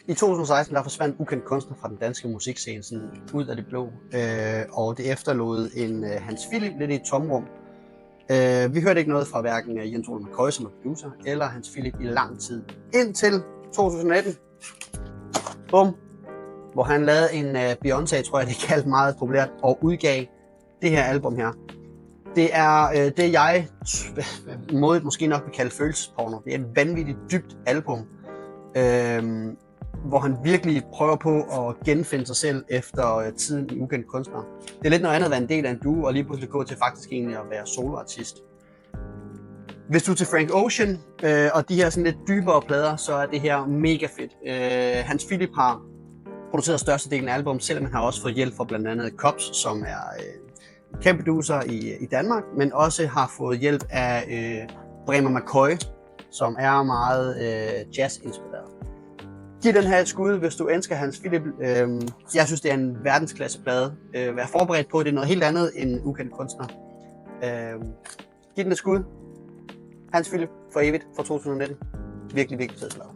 I 2016 der forsvandt ukendt kunstner fra den danske musikscene sådan ud af det blå, og det efterlod en Hans Philip lidt i et tomrum. Vi hørte ikke noget fra hverken Jens Ole McCoy som producer eller Hans Philip i lang tid. Indtil 2018, bum, hvor han lavede en Beyoncé, tror jeg det er kaldt meget populært, og udgav det her album her. Det er det jeg måske nok vil kalde følelsesporno. Det er et vanvittigt dybt album, hvor han virkelig prøver på at genfinde sig selv efter tiden i ukendt kunstner. Det er lidt noget andet at være en del af en duo, og lige pludselig gå til faktisk egentlig at være soloartist. Hvis du er til Frank Ocean og de her sådan lidt dybere plader, så er det her mega fedt. Hans Philip har produceret størstedelen af album, selvom han har også fået hjælp fra blandt andet Cops, som er kæmpe producer i Danmark, men også har fået hjælp af Bremer McCoy, som er meget jazz-inspireret. Giv den her et skud, hvis du ønsker Hans Philip. Jeg synes, det er en verdensklasseplade. Vær forberedt på, det er noget helt andet end ukendt kunstner. Giv den et skud. Hans Philip for evigt fra 2019. Virkelig, virkelig fed plade.